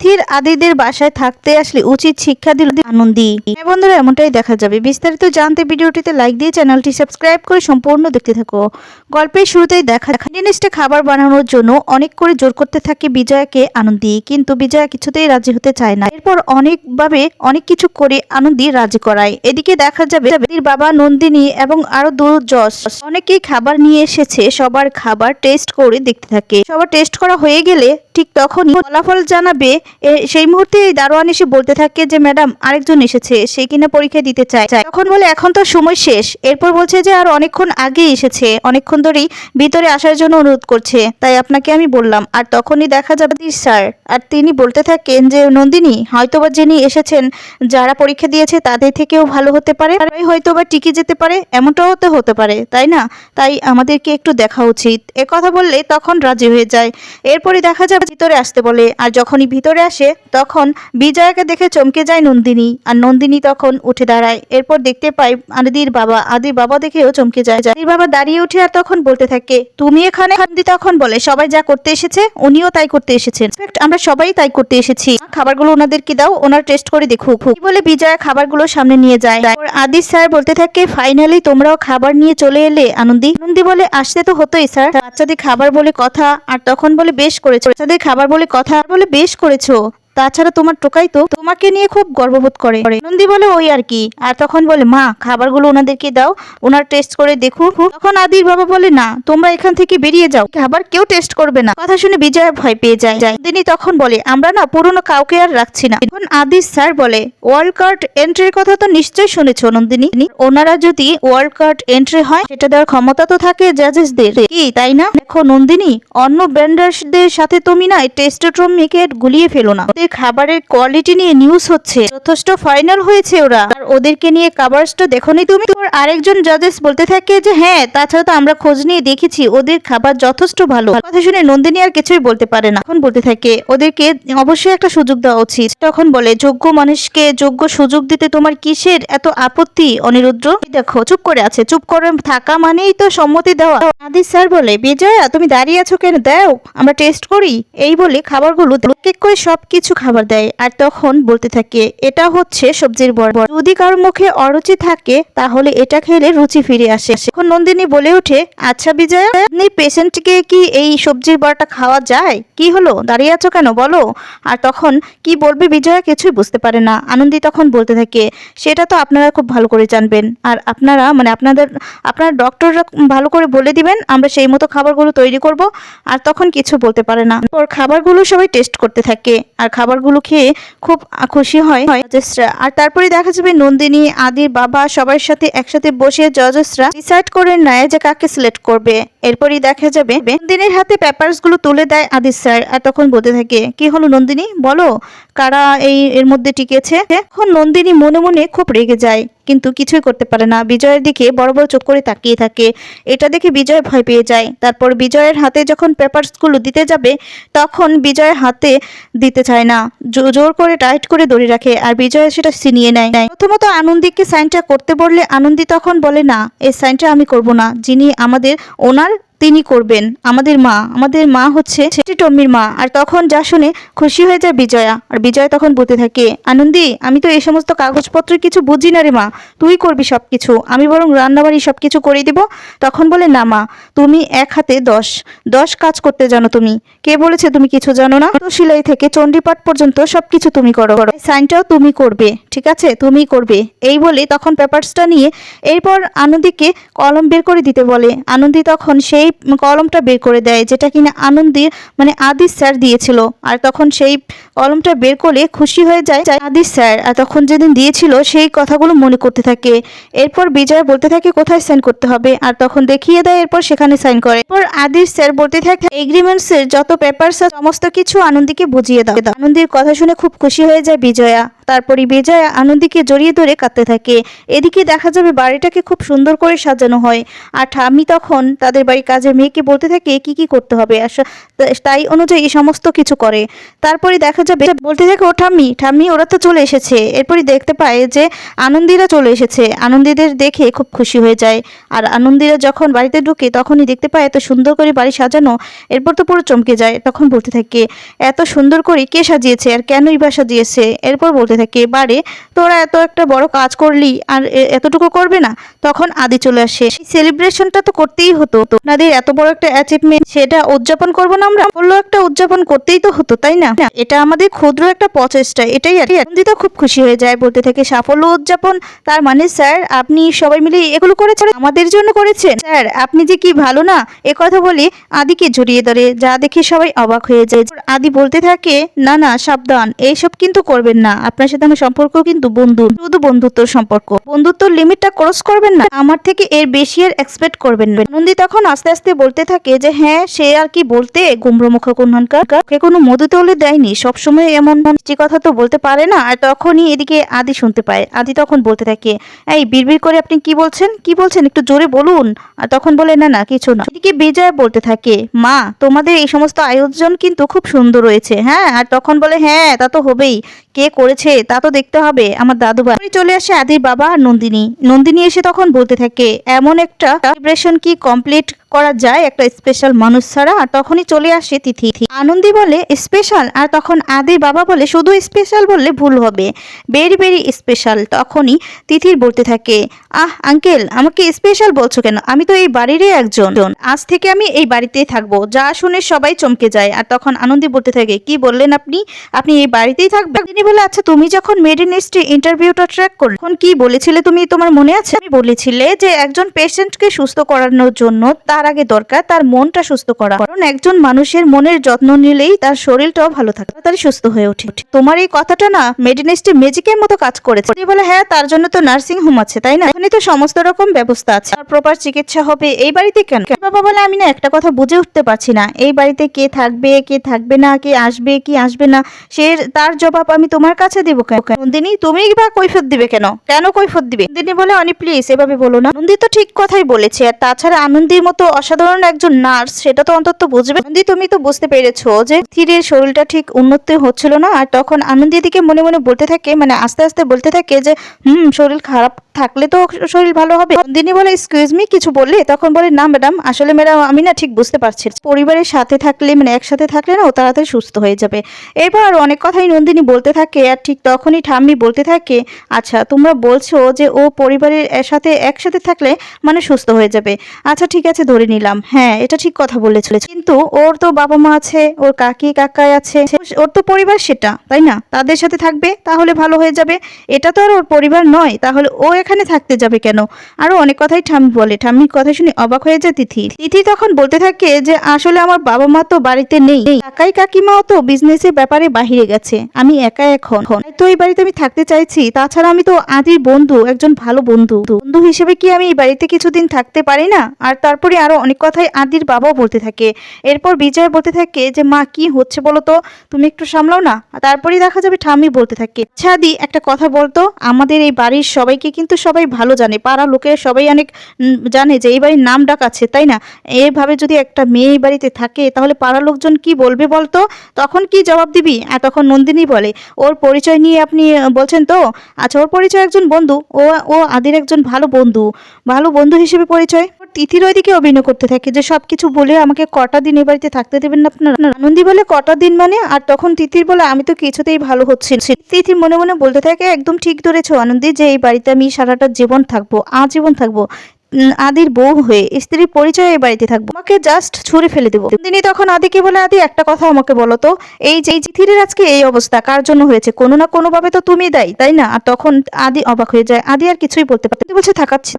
তিথির আদিদের বাসায় থাকতে আসলে উচিত শিক্ষা দিল আনন্দী। হ্যাঁ বন্ধুরা, এমনটাই দেখা যাবে। বিস্তারিত জানতে ভিডিওটিতে লাইক দিয়ে চ্যানেলটি সাবস্ক্রাইব করে সম্পূর্ণ দেখতে থাকো। গল্পের শুরুতেই দেখা জিনিসটা খাবার বানানোর জন্য অনেক করে জোর করতে থাকে বিজয়াকে আনন্দী, কিন্তু বিজয়া কিছুতেই রাজি হতে চায় না। এরপর অনেকভাবে অনেক কিছু করে আনন্দী রাজি করায়। এদিকে দেখা যাবে বাবা নন্দিনী এবং আরো দু জজ অনেকেই খাবার নিয়ে এসেছে। সবার খাবার টেস্ট করে দেখতে থাকে। সবার টেস্ট করা হয়ে গেলে ঠিক তখনই ফলাফল জানাবে। সেই মুহূর্তে দারোয়ান এসে বলতে থাকে যে ম্যাডাম আরেকজন এসেছে, সে কিনা পরীক্ষা দিতে চায়। তখন বলে এখন তো সময় শেষ। এরপর বলছে যে আর অনেকক্ষণ আগে এসেছে, অনেকক্ষণ ধরেই ভিতরে আসার জন্য অনুরোধ করছে, তাই আপনাকে আমি বললাম। আর তখনই দেখা যাবে স্যার, আর তিনি বলতে থাকেন যে নন্দিনী হয়তোবা যিনি এসেছেন যারা পরীক্ষা দিয়েছে তাদের থেকেও ভালো হতে পারে, হয়তোবা টিকে যেতে পারে, এমনটাও তো হতে পারে, তাই না? তাই আমাদেরকে একটু দেখা উচিত। এ কথা বললে তখন রাজি হয়ে যায়। এরপরে দেখা যাবে ভিতরে আসতে বলে। আর যখনই ভিতরে আসে তখন বিজয়াকে দেখে চমকে যায় নন্দিনী। আর নন্দিনী তখন উঠে দাঁড়ায়। এরপর দেখতে পাই আদির বাবা দেখেও চমকে যায়। আদির বাবা দাঁড়িয়ে উঠে আর তখন বলতে থাকে তুমি এখানে? আদি তখন বলে সবাই যা করতে এসেছে উনিও তাই করতে এসেছেন, আমরা সবাই তাই করতে এসেছি। খাবারগুলো ওনাদেরকে দাও, ওনার টেস্ট করে দেখুক বলে বিজয়া খাবারগুলো সামনে নিয়ে যায়। আদি স্যার বলতে থাকে ফাইনালি তোমরাও খাবার নিয়ে চলে এলে আনন্দী। আনন্দী বলে আসতে তো হতোই স্যার, বাচ্চাদের খাবার বলে কথা। আর তখন বলে বেশ করেছো, বাচ্চাদের খাবার বলে কথা বলে বেশ করেছো, তাছাড়া তোমার টোকাই তো তোমাকে নিয়ে খুব গর্ববোধ করে। নন্দী বলে ওই আর কি। আর তখন বলে মা খাবারগুলো ওনাদেরকে দাও, ওনার টেস্ট করে দেখুক। তখন আদির বাবা বলে না, তোমরা এখান থেকে বেরিয়ে যাও, খাবার কেউ টেস্ট করবে না। কথা শুনে বিজয়া ভয় পেয়ে যায়। নন্দিনী তখন বলে আমরা না পুরনো কাউকে আর রাখছি না। তখন আদির স্যার বলে ওয়ার্ল্ড কার্ড এন্ট্রির কথা তো নিশ্চয়ই শুনেছো নন্দিনী, ওনারা যদি ওয়ার্ল্ড কার্ড এন্ট্রি হয় সেটা দেওয়ার ক্ষমতা তো থাকে জাজেসদের, কি তাই না? দেখো নন্দিনী, অন্য ব্র্যান্ডার্সদের সাথে তুমি না টেস্টোস্টেরন মেখে গুলিয়ে ফেলো না। খাবারের কোয়ালিটি নিয়ে নিউজ হচ্ছে, যথেষ্ট ফাইনাল হয়েছে ওরা, আর ওদেরকে নিয়ে কাভারেজটা দেখোনি তুমি? তোর আরেকজন জাজেস বলতে থাকে যে হ্যাঁ, তাছাড়া তো আমরা খোঁজ নিয়ে দেখেছি ওদের খাবার যথেষ্ট ভালো। কথা শুনে নন্দিনী আর কিছুই বলতে পারে না। এখন বলতে থাকে ওদেরকে অবশ্যই একটা সুযোগ দেওয়া উচিত। তখন বলে যোগ্য মানুষকে যোগ্য সুযোগ দিতে তোমার কিসের এত আপত্তি অনিরুদ্র? দেখো চুপ করে আছে, চুপ করে থাকা মানেই তো সম্মতি দেওয়া। আদি স্যার বলে বিজয়া তুমি দাঁড়িয়ে আছো কেন, দাও আমরা টেস্ট করি। এই বলে খাবারগুলো এক এক করে সবকিছু খাবার দেয়। আর তখন বলতে থাকে এটা হচ্ছে সবজির বড়া, যদি কারোর মুখে অরুচি থাকে তাহলে এটা খেলে রুচি ফিরে আসে। এখন নন্দিনী বলে ওঠে আচ্ছা বিজয়া, আপনি পেশেন্টকে কি এই সবজির বড়াটা খাওয়া যায়? কি হলো, দাঁড়িয়ে আছো কেন বলো? আর তখন কি বলবে বিজয়া কিছুই বুঝতে পারে না। আনন্দী তখন বলতে থাকে সেটা তো আপনারা খুব ভালো করে জানবেন, আর আপনারা মানে আপনার ডক্টররা ভালো করে বলে দিবেন, আমরা সেই মতো খাবারগুলো তৈরি করব। আর তখন কিছু বলতে পারে না। ওর খাবারগুলো সবাই টেস্ট করতে থাকে আর খাবারগুলো খেয়ে খুব খুশি হয় জজেসরা। আর তারপরে দেখা যাবে নন্দিনী আদির বাবা সবার সাথে একসাথে বসে জজেসরা ডিসাইড করে নেয় যে কাকে সিলেক্ট করবে। এরপরই দেখা যাবে নন্দিনীর হাতে পেপারস গুলো তুলে দেয় আদির স্যার। আর তখন বলতে থাকে কি হলো নন্দিনী, বলো কারা এর মধ্যে টিকেছে? এখন নন্দিনী মনে মনে খুব রেগে যায়, কিন্তু কিছুই করতে পারে না। বিজয়ের দিকে বড় বড় চোখ করে তাকিয়ে থাকে। এটা দেখে বিজয় ভয় পেয়ে যায়। তারপর বিজয়ের হাতে যখন পেপারসগুলো দিতে যাবে তখন বিজয়ের হাতে দিতে চায় না, জোর করে টাইট করে ধরে রাখে। আর বিজয় সেটা ছিনিয়ে নেয়। প্রথমত আনন্দীকে সাইনটা করতে বললে আনন্দী তখন বলে না, এই সাইনটা আমি করব না, যিনি আমাদের ওনার তিনি করবেন। আমাদের মা হচ্ছে টম্মির মা। আর তখন যা শুনে খুশি হয়ে যায় বিজয়া। আর বিজয় তখন বলতে থাকে আনন্দী আমি তো এই সমস্ত কাগজপত্র কিছু বুঝি না রে মা, তুই করবি সবকিছু, আমি বরং রান্নাবাড়ি সবকিছু করে দিব। তখন বলে না মা, তুমি এক হাতে 10 কাজ করতে জানো তুমি, কে বলেছে তুমি কিছু জানো না? তো সেলাই থেকে চণ্ডীপাঠ পর্যন্ত সবকিছু তুমি করো, সাইনটাও তুমি করবে, ঠিক আছে তুমি করবে। এই বলে তখন পেপারসটা নিয়ে এরপর আনন্দীকে কলম বের করে দিতে বলে। আনন্দী তখন সেই কলমটা বের করে দেয় যেটা কিনা আনন্দীর মানে আদি স্যার দিয়েছিল। আর তখন সেই কলমটা বের করে খুশি হয়ে যায় আদি স্যার। আর তখন যেদিন দিয়েছিল সেই কথাগুলো মনে করতে থাকে। এরপর বিজয় বলতে থাকে কোথায় সাইন করতে হবে, আর তখন দেখিয়ে দেয়, এরপর সেখানে সাইন করে। এরপর আদি স্যার বলতে থাকে এগ্রিমেন্টস এর যত পেপারস সমস্ত কিছু আনন্দীকে বুঝিয়ে দাও। আনন্দীর কথা শুনে খুব খুশি হয়ে যায় বিজয়া। তারপরে বিজয়া আনন্দীকে জড়িয়ে ধরে কাঁদতে থাকে। এদিকে দেখা যাবে বাড়িটাকে খুব সুন্দর করে সাজানো হয়। আর ঠাম্মি তখন তাদের বাড়ি কাজ কাজের মেয়েকে বলতে থাকে কি কি করতে হবে, তাই অনুযায়ী সমস্ত কিছু করে। তারপরে দেখা যাবে বলতে থাকে ও ঠাম্মি ঠাম্মি ওরা তো চলে এসেছে। এরপরে দেখতে পায় যে আনন্দীরা চলে এসেছে। আনন্দীদের দেখে খুব খুশি হয়ে যায়। আর আনন্দীরা যখন বাড়িতে ঢুকে তখনই দেখতে পায় এত সুন্দর করে বাড়ি সাজানো। এরপর তো পুরো চমকে যায়। তখন বলতে থাকে এত সুন্দর করে কে সাজিয়েছে আর কেনই বা সাজিয়েছে। এরপর বলতে থাকে বারে তোরা এত একটা বড় কাজ করলি আর এতটুকু করবে না। তখন আদি চলে আসে। সেলিব্রেশনটা তো করতেই হতো, আপনাদের এত বড় একটা অ্যাচিভমেন্ট সেটা উদযাপন করবো না আমরা, বললো একটা উদযাপন করতেই তো হতো তাই না, এটা আমাদের ক্ষুদ্র একটা প্রচেষ্টা, এটাই আর কি। আনন্দিতা খুব খুশি হয়ে যায়, বলতে থাকে সাফল্য উদযাপন তার মানে স্যার আপনি সবাই মিলে এগুলো করেছেন আমাদের জন্য করেছেন স্যার, আপনি যে কি ভালো না। এ কথা বলে আদিকে জড়িয়ে ধরে, যা দেখে সবাই অবাক হয়ে যায়। আদি বলতে থাকে না না সাবধান, এইসব কিন্তু করবেন না, আপনার সাথে আমার সম্পর্ক কিন্তু বন্ধু, শুধু বন্ধুত্বর সম্পর্ক, বন্ধুত্বর লিমিটটা ক্রস করবেন না, আমার থেকে এর বেশি আর এক্সপেক্ট করবেন না। নন্দী তখন আস্তে আস্তে বলতে থাকে যে হ্যাঁ সে আর কি বলতে, গুমরমুখ কোনখানকার, কোনো মধু তলে দেয়নি, সবসময় এমন মিষ্টি কথা তো বলতে পারে না। আর তখনই এদিকে আদি শুনতে পায়। আদি তখন বলতে থাকে এই বিড়বিড় করে আপনি কি বলছেন কি বলছেন একটু জোরে বলুন। আর তখন বলে না না কিছু না। এদিকে বিজয় বলতে থাকে মা তোমাদের এই সমস্ত আয়োজন কিন্তু খুব সুন্দর হয়েছে। হ্যাঁ, আর তখন বলে হ্যাঁ তা তো হবেই, কে করেছে তা তো দেখতে হবে, আমার দাদুভাই। চলে আসে আদির বাবা আর নন্দিনী। নন্দিনী এসে তখন বলতে থাকে এমন একটা সেলিব্রেশন কি কমপ্লিট করা যায় একটা স্পেশাল মানুষ ছাড়া। আর তখনই চলে আসে তিথি। আনন্দি বলে স্পেশাল, আর তখন আদির বাবা বলে শুধু স্পেশাল বললে ভুল হবে, ভেরি ভেরি স্পেশাল। তখনই তিথির বলতে থাকে আঙ্কেল আমাকে স্পেশাল বলছো কেন, আমি তো এই বাড়িরই একজন, আজ থেকে আমি এই বাড়িতেই থাকবো। যা শুনে সবাই চমকে যায়। আর তখন আনন্দি বলতে থাকে কি বললেন আপনি, আপনি এই বাড়িতেই থাকবেন। তিনি বলে আচ্ছা তুমি যখন মেডিনেস্টে ইন্টারভিউটা ট্র্যাক করলে তখন কি বলেছিলে তুমি, তোমার মনে আছে? আমি বলেছিলে যে একজন পেশেন্টকে সুস্থ করানোর জন্য তার আগে দরকার তার মনটা সুস্থ করা, কারণ একজন মানুষের মনের যত্ন নিলেই তার শরীরটাও ভালো থাকে, তাড়াতাড়ি সুস্থ হয়ে ওঠে। তোমার এই কথাটা না মেডিনেস্টে ম্যাজিকের মতো কাজ করেছে। বলে হ্যাঁ তার জন্য তো নার্সিং হোম আছে তাই না, এখানে তো সমস্ত রকম ব্যবস্থা আছে, আর প্রপার চিকিৎসা হবে এই বাড়িতে কেন? বাবা বলে আমি না একটা কথা বুঝে উঠতে পারছি না, এই বাড়িতে কে থাকবে কে থাকবে না, কে আসবে কি আসবে না, সে তার জবাব আমি তোমার কাছে দিব কেন? নন্দিনী তুমি বা কৈফিয়ত দিবে কেন, কেন কৈফিয়ত দিবে? নন্দিনী বলে অনি প্লিজ এভাবে বলো না, নন্দি তো ঠিক কথাই বলেছে, আর তাছাড়া আনন্দির মতো অসাধারণ একজন নার্স সেটা তো অন্তত বুঝবে। নন্দি তুমি তো বুঝতে পেরেছো যে ধীরের শরীরটা ঠিক উন্নতি হচ্ছিল না। আর তখন আনন্দি দিকে মনে মনে বলতে থাকে, মানে আস্তে আস্তে বলতে থাকে যে শরীর খারাপ থাকলে তো শরীর ভালো হবে। নন্দিনী বলে এক্সকিউজ মি কিছু বললে? তখন বলে না ম্যাডাম আসলে ম্যাডাম আমি না ঠিক বুঝতে পারছি, পরিবারের সাথে থাকলে মানে একসাথে থাকলে না ও তাড়াতাড়ি সুস্থ হয়ে যাবে। এরপর অনেক কথাই নন্দিনী বলতে থাকে। আর ঠিক তখনই ঠাম্মি বলতে থাকে আচ্ছা তোমরা বলছো যে ও পরিবারের সাথে একসাথে থাকলে মানে সুস্থ হয়ে যাবে, আচ্ছা ঠিক আছে ধরে নিলাম, হ্যাঁ এটা ঠিক কথা বলেছিল, কিন্তু ওর তো বাবা মা আছে, ওর কাকি কাকাই আছে, ওর তো পরিবার সেটা তাই না, তাদের সাথে থাকবে তাহলে ভালো হয়ে যাবে, এটা তো আর ওর পরিবার নয়, তাহলে ও এখানে থাকতে যাবে কেন? আরো অনেক কথাই ঠাম্মি বলে। ঠাম্মির কথা শুনে অবাক হয়ে যায় তিথি। তিথি তখন বলতে থাকে যে আসলে আমার বাবা মা তো বাড়িতে নেই, কাকাই কাকিমাও তো বিজনেসের ব্যাপারে বাহিরে গেছে, আমি একা এখন তো এই বাড়িতে আমি থাকতে চাইছি, তাছাড়া আমি তো আদির বন্ধু, একজন ভালো বন্ধু হিসেবে কি আমি এই বাড়িতে কিছুদিন থাকতে পারি না? আর তারপরে আরো অনেক কথাই আদির বাবাও বলতে থাকে। এরপর বিজয় বলতে থাকে যে মা কি হচ্ছে বলো তো, তুমি একটু সামলাও না। তারপরে দেখা যাবে ঠাম্মি বলতে থাকে আচ্ছা আদি একটা কথা বলতো, আমাদের এই বাড়ির সবাইকে কিন্তু সবাই ভালো জানে, পাড়া লোকের সবাই অনেক জানে যে এই বাড়ির নাম ডাক আছে তাই না, এইভাবে যদি একটা মেয়ে এই বাড়িতে থাকে তাহলে পাড়ার লোকজন কি বলবে বলতো, তখন কি জবাব দিবি? আর তখন নন্দিনী বলে ওর পরিচয় নিয়ে আপনি বলছেন তো, আচ্ছা ওর পরিচয় একজন বন্ধু, ও আদির একজন ভালো বন্ধু হিসেবে পরিচয়। তিথির ওইদিকে অভিনয় করতে থাকে যে সবকিছু বলে আমাকে কটা দিন এ বাড়িতে থাকতে দেবেন না আপনারা? আনন্দি বলে কটা দিন মানে? আর তখন তিথির বলে আমি তো কিছুতেই ভালো হচ্ছি। তিথি মনে মনে বলতে থাকে একদম ঠিক ধরেছো আনন্দি, যে এই বাড়িতে আমি সারাটা জীবন থাকবো, আজীবন থাকবো, আদির বউ হয়ে, স্ত্রীর পরিচয় এই বাড়িতে থাকবো, আমাকে জাস্ট ছুঁড়ে ফেলে দেবো। তিনি তখন আদিকে বলে আদি একটা কথা আমাকে বলো তো, এই যে তিথির আজকে এই অবস্থা কার জন্য হয়েছে? কোনো না কোনো ভাবে তো তুমি দায়ী তাই না? আর তখন আদি অবাক হয়ে যায়, আদি আর কিছুই বলতে পারতে বলছে থাকাচ্ছি।